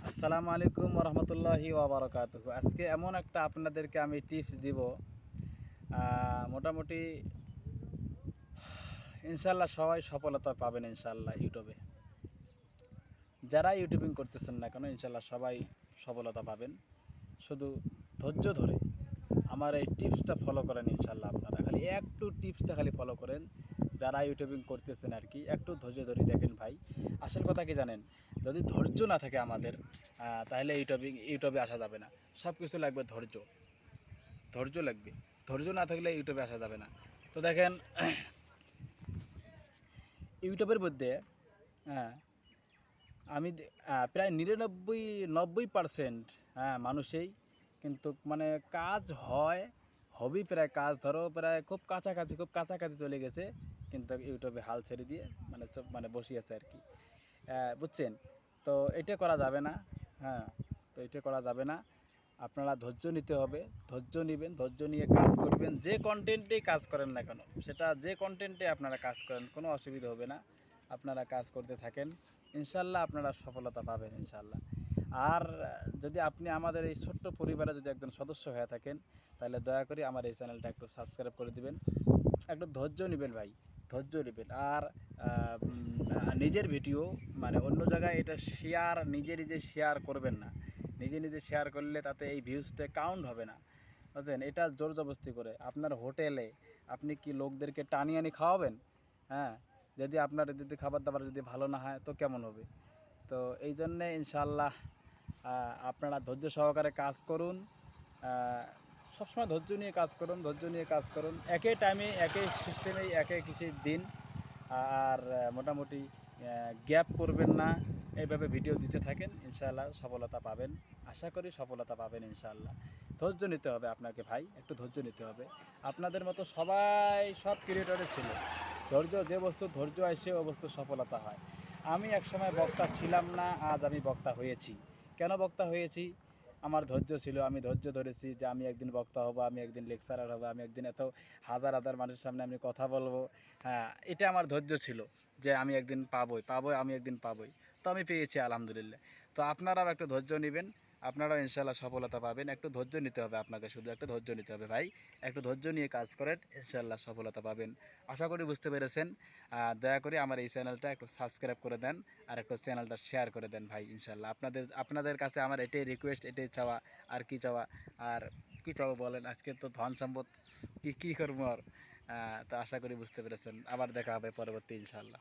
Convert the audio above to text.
আসসালামু আলাইকুম রহমতুল্লাহি ওয়াবারাকাতুহু। আজকে এমন একটা আপনাদেরকে আমি টিপস দিব, মোটামুটি ইনশাল্লাহ সবাই সফলতা পাবেন ইনশাল্লাহ। ইউটিউবে যারা ইউটিউবিং করতেছেন না কেন ইনশাল্লাহ সবাই সফলতা পাবেন। শুধু ধৈর্য ধরে আমার এই টিপসটা ফলো করেন ইনশাল্লাহ। আপনারা খালি একটু টিপসটা খালি ফলো করেন, যারা ইউটিউবিং করতেছেন আর কি, একটু ধৈর্য ধরে দেখেন ভাই। আসল কথা কি জানেন, যদি ধৈর্য না থাকে আমাদের তাহলে ইউটিউবে আসা যাবে না। সব কিছু লাগবে ধৈর্য, ধৈর্য লাগবে। ধৈর্য না থাকলে ইউটিউবে আসা যাবে না। তো দেখেন, ইউটিউবের মধ্যে হ্যাঁ আমি প্রায় 99-90% মানুষেই কিন্তু মানে কাজ হয়, হবি প্রায় কাজ ধরো প্রায় খুব কাছাকাছি চলে গেছে, কিন্তু ইউটিউবে হাল ছেড়ে দিয়ে মানে বসে আছে আর কি। বুঝছেন? তো এটা করা যাবে না। হ্যাঁ, তো এটা করা যাবে না। আপনারা ধৈর্য নিতে হবে, ধৈর্য নেবেন, ধৈর্য নিয়ে কাজ করবেন। যে কন্টেন্টেই কাজ করেন না কেন, সেটা যে কন্টেন্টে আপনারা কাজ করেন কোনো অসুবিধা হবে না। আপনারা কাজ করতে থাকেন, ইনশাল্লাহ আপনারা সফলতা পাবেন ইনশাল্লাহ। আর যদি আপনি আমাদের এই ছোট্ট পরিবারে যদি একজন সদস্য হয়ে থাকেন, তাহলে দয়া করে আমার এই চ্যানেলটা একটু সাবস্ক্রাইব করে দিবেন। একটু ধৈর্য নেবেন ভাই, ধৈর্য নেবেন। আর নিজের ভিডিও মানে অন্য জায়গায় এটা নিজে নিজে শেয়ার করবেন না। নিজে নিজে শেয়ার করলে তাতে এই ভিউজটা কাউন্ট হবে না, বুঝলেন? এটা জোর জবরদস্তি করে আপনার হোটেলে আপনি কি লোকদেরকে টানিয়ে আনি খাওয়াবেন? হ্যাঁ, যদি খাবার দাবার যদি ভালো না হয় তো কেমন হবে? তো এই জন্যে ইনশাআল্লাহ আপনারা ধৈর্য সহকারে কাজ করুন। সবসময় ধৈর্য নিয়ে কাজ করুন, ধৈর্য নিয়ে কাজ করুন, একই টাইমে একই সিস্টেমে একই কিছু দিন। আর মোটামুটি গ্যাপ করবেন না, এইভাবে ভিডিও দিতে থাকেন, ইনশাআল্লাহ সফলতা পাবেন। আশা করি সফলতা পাবেন ইনশাআল্লাহ। ধৈর্য নিতে হবে আপনাকে ভাই, একটু ধৈর্য নিতে হবে। আপনাদের মতো সব ক্রিয়েটরের ছিল ধৈর্য। যে বস্তু ধৈর্য আসে ও বস্তু সফলতা হয়। আমি একসময় বক্তা ছিলাম না, আজ আমি বক্তা হয়েছি। কেন বক্তা হয়েছি? আমার ধৈর্য ছিল, আমি ধৈর্য ধরেছি যে আমি একদিন বক্তা হব, আমি একদিন লেকচারার হব, আমি একদিন এত হাজার হাজার মানুষের সামনে আমি কথা বলবো। হ্যাঁ, এটা আমার ধৈর্য ছিল যে আমি একদিন পাবোই, আমি একদিন পাবোই। তো আমি পেয়েছি আলহামদুলিল্লাহ। তো আপনারাও একটু ধৈর্য নেবেন, আপনারাও ইনশাল্লাহ সফলতা পাবেন। একটু ধৈর্য নিতে হবে আপনাকে, শুধু একটু ধৈর্য নিতে হবে ভাই। একটু ধৈর্য নিয়ে কাজ করেন, ইনশাল্লাহ সফলতা পাবেন। আশা করি বুঝতে পেরেছেন। দয়া করে আমার এই চ্যানেলটা একটু সাবস্ক্রাইব করে দেন, আর একটু চ্যানেলটা শেয়ার করে দেন ভাই ইনশাল্লাহ। আপনাদের কাছে আমার এটাই রিকোয়েস্ট, এটাই চাওয়া। আর কি চাওয়া? আর কী চাওয়া বলেন? আজকে তো ধন সম্পদ কী করবো আর। তো আশা করি বুঝতে পেরেছেন। আবার দেখা হবে পরবর্তী ইনশাল্লাহ।